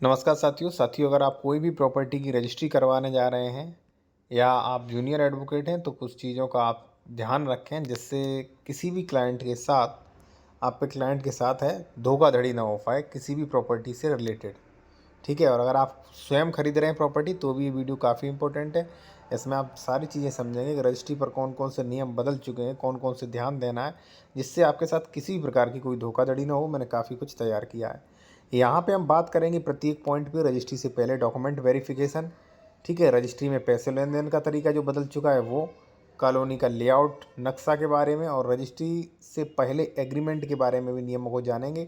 नमस्कार साथियों अगर आप कोई भी प्रॉपर्टी की रजिस्ट्री करवाने जा रहे हैं या आप जूनियर एडवोकेट हैं तो कुछ चीज़ों का आप ध्यान रखें जिससे किसी भी क्लाइंट के साथ आपके क्लाइंट के साथ है धोखाधड़ी ना हो पाए किसी भी प्रॉपर्टी से रिलेटेड। ठीक है, और अगर आप स्वयं खरीद रहे हैं प्रॉपर्टी तो भी ये वीडियो काफ़ी इंपॉर्टेंट है। इसमें आप सारी चीज़ें समझेंगे कि रजिस्ट्री पर कौन कौन से नियम बदल चुके हैं, कौन कौन से ध्यान देना है, जिससे आपके साथ किसी भी प्रकार की कोई धोखाधड़ी ना हो। मैंने काफ़ी कुछ तैयार किया है। यहाँ पे हम बात करेंगे प्रत्येक पॉइंट पे रजिस्ट्री से पहले डॉक्यूमेंट वेरिफिकेशन। ठीक है, रजिस्ट्री में पैसे लेन देन का तरीका जो बदल चुका है वो, कॉलोनी का लेआउट नक्शा के बारे में, और रजिस्ट्री से पहले एग्रीमेंट के बारे में भी नियमों को जानेंगे,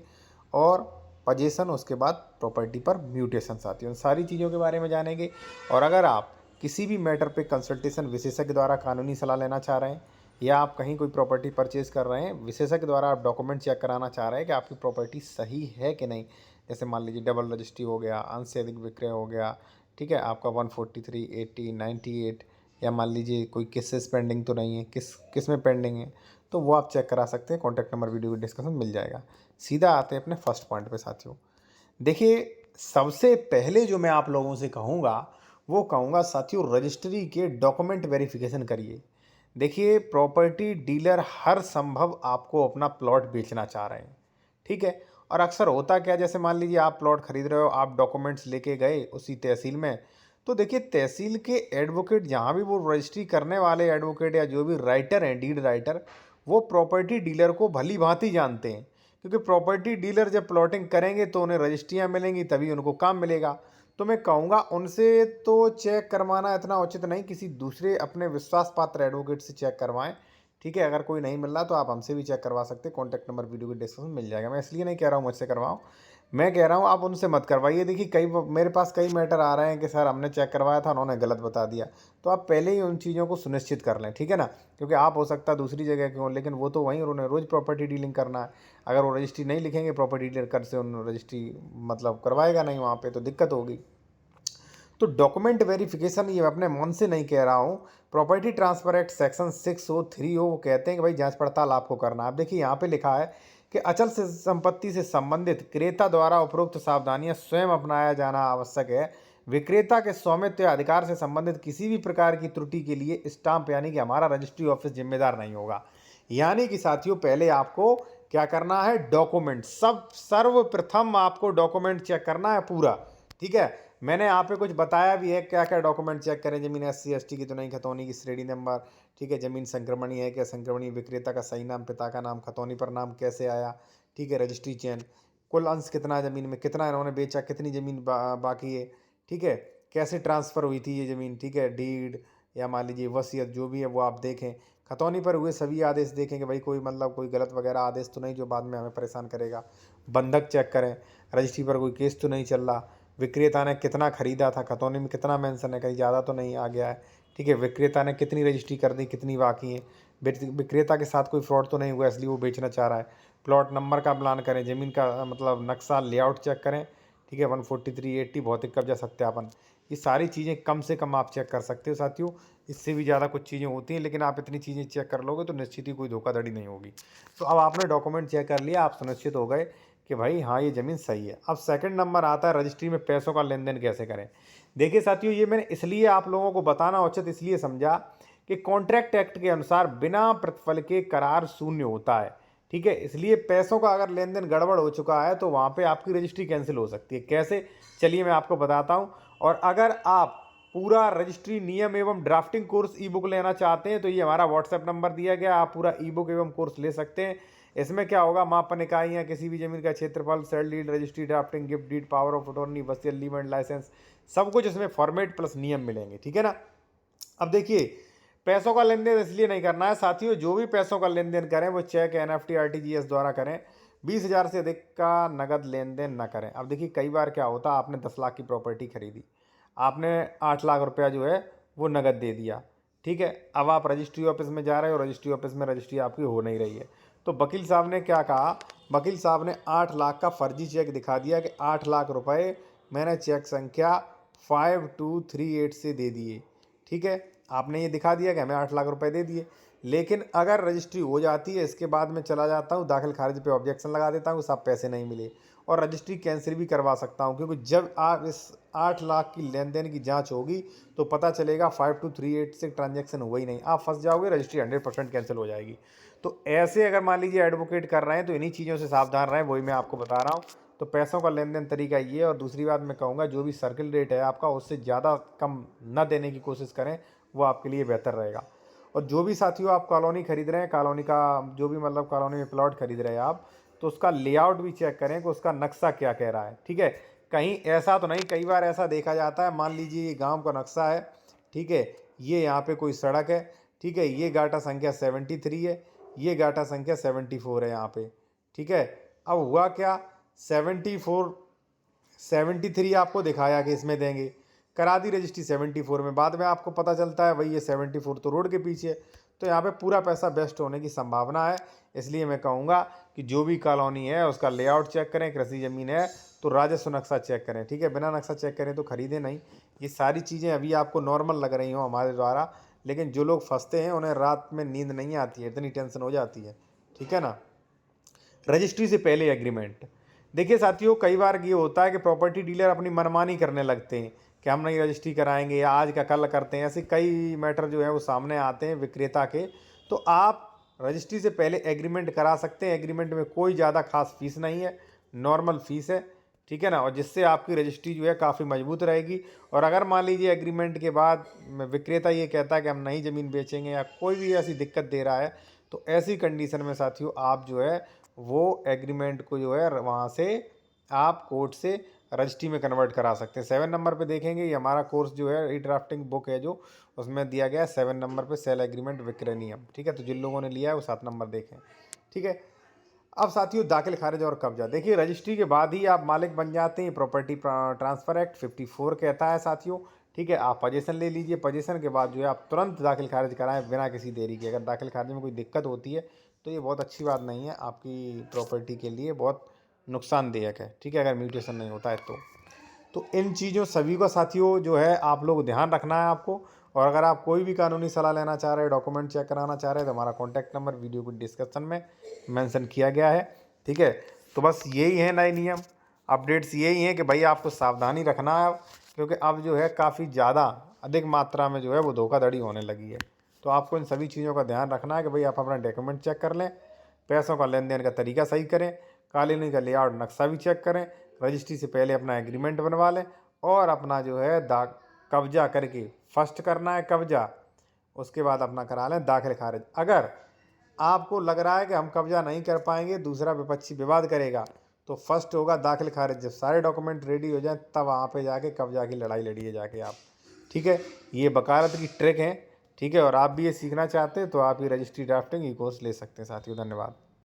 और पजेशन उसके बाद प्रॉपर्टी पर म्यूटेशन आती है, उन सारी चीज़ों के बारे में जानेंगे। और अगर आप किसी भी मैटर पे कंसल्टेशन विशेषज्ञ द्वारा कानूनी सलाह लेना चाह रहे हैं या आप कहीं कोई प्रॉपर्टी परचेज कर रहे हैं, विशेषज्ञ द्वारा आप डॉक्यूमेंट चेक कराना चाह रहे हैं कि आपकी प्रॉपर्टी सही है कि नहीं, जैसे मान लीजिए डबल रजिस्ट्री हो गया, अंश से अधिक विक्रय हो गया, ठीक है, आपका 143, 80, 98, या मान लीजिए कोई केसेस पेंडिंग तो नहीं है, किस में पेंडिंग है, तो वो आप चेक करा सकते हैं। कॉन्टैक्ट नंबर वीडियो डिस्कशन मिल जाएगा। सीधा आते हैं अपने फर्स्ट पॉइंट पे साथियों। देखिए, सबसे पहले जो मैं आप लोगों से कहूँगा वो कहूँगा साथियों, रजिस्ट्री के डॉक्यूमेंट वेरिफिकेशन करिए। देखिए, प्रॉपर्टी डीलर हर संभव आपको अपना प्लॉट बेचना चाह रहे हैं। ठीक है, और अक्सर होता क्या, जैसे मान लीजिए आप प्लॉट खरीद रहे हो, आप डॉक्यूमेंट्स लेके गए उसी तहसील में, तो देखिए तहसील के एडवोकेट, जहाँ भी वो रजिस्ट्री करने वाले एडवोकेट या जो भी राइटर हैं, डीड राइटर, वो प्रॉपर्टी डीलर को भली भांति जानते हैं। क्योंकि प्रॉपर्टी डीलर जब प्लॉटिंग करेंगे तो उन्हें रजिस्ट्रियाँ मिलेंगी, तभी उनको काम मिलेगा। तो मैं कहूँगा उनसे तो चेक करवाना इतना उचित नहीं, किसी दूसरे अपने विश्वास पात्र एडवोकेट से चेक करवाएं। ठीक है, अगर कोई नहीं मिल रहा तो आप हमसे भी चेक करवा सकते हैं। कॉन्टैक्ट नंबर वीडियो के डिस्क्रिप्शन में मिल जाएगा। मैं इसलिए नहीं कह रहा हूँ मुझसे करवाओ, मैं कह रहा हूँ आप उनसे मत करवाइए। देखिए, मेरे पास कई मैटर आ रहे हैं कि सर हमने चेक करवाया था, उन्होंने गलत बता दिया। तो आप पहले ही उन चीज़ों को सुनिश्चित कर लें, ठीक है ना, क्योंकि आप हो सकता है दूसरी जगह के हों, लेकिन वो तो वहीं उन्होंने रोज़ प्रॉपर्टी डीलिंग करना है। अगर वो रजिस्ट्री नहीं लिखेंगे प्रॉपर्टी डीलर कर से, उन रजिस्ट्री मतलब करवाएगा नहीं वहाँ पे, तो दिक्कत होगी। तो डॉक्यूमेंट वेरिफिकेशन ये मैं अपने मन से नहीं कह रहा हूँ। प्रॉपर्टी ट्रांसफर एक्ट सेक्शन 603 वो कहते हैं कि भाई जांच पड़ताल आपको करना है। अब देखिए यहाँ पे लिखा है कि अचल से संपत्ति से संबंधित क्रेता द्वारा उपरोक्त सावधानियां स्वयं अपनाया जाना आवश्यक है। विक्रेता के स्वामित्व या अधिकार से संबंधित किसी भी प्रकार की त्रुटि के लिए स्टाम्प यानी कि हमारा रजिस्ट्री ऑफिस जिम्मेदार नहीं होगा। यानी कि साथियों, पहले आपको क्या करना है, डॉक्यूमेंट, सब सर्वप्रथम आपको डॉक्यूमेंट चेक करना है पूरा। ठीक है, मैंने यहाँ पे कुछ बताया भी है क्या क्या डॉक्यूमेंट चेक करें। जमीन SC ST की तो नहीं, खतौनी की श्रेणी नंबर, ठीक है, जमीन संक्रमणी है क्या, संक्रमणी, विक्रेता का सही नाम, पिता का नाम, खतौनी पर नाम कैसे आया, ठीक है, रजिस्ट्री चेन, कुल अंश कितना है जमीन में, कितना इन्होंने बेचा, कितनी जमीन बाकी है, ठीक है, कैसे ट्रांसफ़र हुई थी ये ज़मीन, ठीक है, डीड या मान लीजिए वसीयत जो भी है वो आप देखें। खतौनी पर हुए सभी आदेश देखें कि भाई कोई मतलब कोई गलत वगैरह आदेश तो नहीं जो बाद में हमें परेशान करेगा। बंधक चेक करें, रजिस्ट्री पर कोई केस तो नहीं चल रहा। विक्रेता ने कितना खरीदा था, खतौनी में कितना मेंशन है, कहीं ज़्यादा तो नहीं आ गया है, ठीक है, विक्रेता ने कितनी रजिस्ट्री कर दी, कितनी बाकी है, विक्रेता के साथ कोई फ्रॉड तो नहीं हुआ इसलिए वो बेचना चाह रहा है। प्लॉट नंबर का प्लान करें, ज़मीन का मतलब नक्शा लेआउट चेक करें, ठीक है, 143/80 भौतिक कब्जा सत्यापन, ये सारी चीज़ें कम से कम आप चेक कर सकते हो साथियों। इससे भी ज़्यादा कुछ चीज़ें होती हैं, लेकिन आप इतनी चीज़ें चेक कर लोगे तो निश्चित ही कोई धोखाधड़ी नहीं होगी। तो अब आपने डॉक्यूमेंट चेक कर लिया, आप सुनिश्चित हो गए कि भाई हाँ ये ज़मीन सही है। अब सेकंड नंबर आता है रजिस्ट्री में पैसों का लेन देन कैसे करें। देखिए साथियों, ये मैंने इसलिए आप लोगों को बताना उचित इसलिए समझा कि कॉन्ट्रैक्ट एक्ट के अनुसार बिना प्रतिफल के करार शून्य होता है। ठीक है, इसलिए पैसों का अगर लेन देन गड़बड़ हो चुका है तो वहाँ पे आपकी रजिस्ट्री कैंसिल हो सकती है। कैसे, चलिए मैं आपको बताता हूँ। और अगर आप पूरा रजिस्ट्री नियम एवं ड्राफ्टिंग कोर्स ई बुक लेना चाहते हैं तो ये हमारा व्हाट्सएप नंबर दिया गया, आप पूरा ई बुक एवं कोर्स ले सकते हैं। इसमें क्या होगा, मापन इकाइयाँ, किसी भी जमीन का क्षेत्रफल, sale deed, registry, drafting, gift deed, power of attorney, वसीयत, लीव लाइसेंस, सब कुछ इसमें फॉर्मेट प्लस नियम मिलेंगे। ठीक है ना। अब देखिए, पैसों का लेन देन इसलिए नहीं करना है साथियों, जो भी पैसों का लेन देन करें वो चेक, NEFT, RTGS द्वारा करें। 20,000 से अधिक का नगद लेन देन न करें। अब देखिए, कई बार क्या होता है, आपने 10 लाख की प्रॉपर्टी खरीदी, आपने 8 लाख रुपया जो है वो नगद दे दिया। ठीक है, अब आप रजिस्ट्री ऑफिस में जा रहे हो, रजिस्ट्री ऑफिस में रजिस्ट्री आपकी हो नहीं रही है, तो वकील साहब ने क्या कहा, वकील साहब ने 8 लाख का फर्जी चेक दिखा दिया कि 8 लाख रुपए मैंने चेक संख्या 5238 से दे दिए। ठीक है, आपने ये दिखा दिया कि हमें 8 लाख रुपए दे दिए, लेकिन अगर रजिस्ट्री हो जाती है, इसके बाद मैं चला जाता हूँ दाखिल खारिज पे ऑब्जेक्शन लगा देता हूँ, साहब पैसे नहीं मिले, और रजिस्ट्री कैंसिल भी करवा सकता हूँ, क्योंकि जब आप इस 8 लाख की लेन देन की जांच होगी तो पता चलेगा 5238 ट्रांजैक्शन हुआ ही नहीं, आप फंस जाओगे, रजिस्ट्री 100% कैंसिल हो जाएगी। तो ऐसे अगर मान लीजिए एडवोकेट कर रहे हैं तो इन्हीं चीज़ों से सावधान रहें, वही मैं आपको बता रहा हूँ। तो पैसों का लेन देन तरीका ये है। और दूसरी बात मैं कहूँगा, जो भी सर्किल रेट है आपका, उससे ज़्यादा कम न देने की कोशिश करें, वो आपके लिए बेहतर रहेगा। और जो भी साथियों आप कॉलोनी खरीद रहे हैं, कॉलोनी का जो भी मतलब कॉलोनी में प्लॉट खरीद रहे हैं आप, तो उसका लेआउट भी चेक करें कि उसका नक्शा क्या कह रहा है, ठीक है। कहीं ऐसा तो नहीं, कई बार ऐसा देखा जाता है, मान लीजिए ये गांव का नक्शा है, ठीक है, ये यहाँ पे कोई सड़क है, ठीक है, ये गाटा संख्या 73 है, ये गाटा संख्या 74 है यहाँ पे, ठीक है। अब हुआ क्या, 73 आपको दिखाया कि इसमें देंगे, करा दी रजिस्ट्री 74 में, बाद में आपको पता चलता है भाई ये 74 तो रोड के पीछे है। तो यहाँ पे पूरा पैसा वेस्ट होने की संभावना है। इसलिए मैं कहूँगा कि जो भी कॉलोनी है उसका लेआउट चेक करें, कृषि ज़मीन है तो राजस्व नक्शा चेक करें, ठीक है, बिना नक्शा चेक करें तो खरीदें नहीं। ये सारी चीज़ें अभी आपको नॉर्मल लग रही हों हमारे द्वारा, लेकिन जो लोग फंसते हैं उन्हें रात में नींद नहीं आती है, इतनी टेंशन हो जाती है, ठीक है ना। रजिस्ट्री से पहले एग्रीमेंट, देखिए साथियों, कई बार ये होता है कि प्रॉपर्टी डीलर अपनी मनमानी करने लगते हैं कि हम नहीं रजिस्ट्री कराएंगे या आज का कल करते हैं, ऐसे कई मैटर जो है वो सामने आते हैं विक्रेता के। तो आप रजिस्ट्री से पहले एग्रीमेंट करा सकते हैं। एग्रीमेंट में कोई ज़्यादा खास फीस नहीं है, नॉर्मल फीस है, ठीक है ना, और जिससे आपकी रजिस्ट्री जो है काफ़ी मजबूत रहेगी। और अगर मान लीजिए एग्रीमेंट के बाद विक्रेता ये कहता है कि हम नहीं ज़मीन बेचेंगे या कोई भी ऐसी दिक्कत दे रहा है, तो ऐसी कंडीशन में साथियों आप जो है वो एग्रीमेंट को जो है वहाँ से आप कोर्ट से रजिस्ट्री में कन्वर्ट करा सकते हैं। 7 नंबर पे देखेंगे, ये हमारा कोर्स जो है ई ड्राफ्टिंग बुक है जो, उसमें दिया गया है 7 नंबर पे सेल एग्रीमेंट विक्रय नियम, ठीक है। तो जिन लोगों ने लिया है वो 7 नंबर देखें, ठीक है। अब साथियों दाखिल खारिज और कब्जा, देखिए रजिस्ट्री के बाद ही आप मालिक बन जाते हैं। प्रॉपर्टी ट्रांसफ़र एक्ट 54 कहता है साथियों, ठीक है। आप पोजीशन ले लीजिए, पोजीशन के बाद जो है आप तुरंत दाखिल खारिज कराएं बिना किसी देरी के। अगर दाखिल खारिज में कोई दिक्कत होती है तो ये बहुत अच्छी बात नहीं है, आपकी प्रॉपर्टी के लिए बहुत नुकसानदेयक है, ठीक है, अगर म्यूटेशन नहीं होता है तो इन चीज़ों सभी का साथियों जो है आप लोग ध्यान रखना है आपको। और अगर आप कोई भी कानूनी सलाह लेना चाह रहे हैं, डॉक्यूमेंट चेक कराना चाह रहे हैं, तो हमारा कॉन्टैक्ट नंबर वीडियो के डिस्क्रिप्शन में मेंशन किया गया है, ठीक है। तो बस यही है नए नियम, अपडेट्स यही हैं कि भाई आपको सावधानी रखना है, क्योंकि अब जो है काफ़ी ज़्यादा अधिक मात्रा में जो है वो धोखाधड़ी होने लगी है। तो आपको इन सभी चीज़ों का ध्यान रखना है कि भाई आप अपना डॉक्यूमेंट चेक कर लें, पैसों का लेन देन का तरीका सही करें, कॉलोनी का लेआउट नक्शा भी चेक करें, रजिस्ट्री से पहले अपना एग्रीमेंट बनवा लें, और अपना जो है कब्जा करके, फर्स्ट करना है कब्जा, उसके बाद अपना करा लें दाखिल खारिज। अगर आपको लग रहा है कि हम कब्जा नहीं कर पाएंगे, दूसरा विपक्षी विवाद करेगा, तो फर्स्ट होगा दाखिल खारिज। जब सारे डॉक्यूमेंट रेडी हो जाएं तब वहाँ पे जाके कब्जा की लड़ाई लड़िए जाके आप, ठीक है। ये वकालत की ट्रिक है, ठीक है। और आप भी ये सीखना चाहते हैं तो आप ये रजिस्ट्री ड्राफ्टिंग ई कोर्स ले सकते हैं साथियों। धन्यवाद।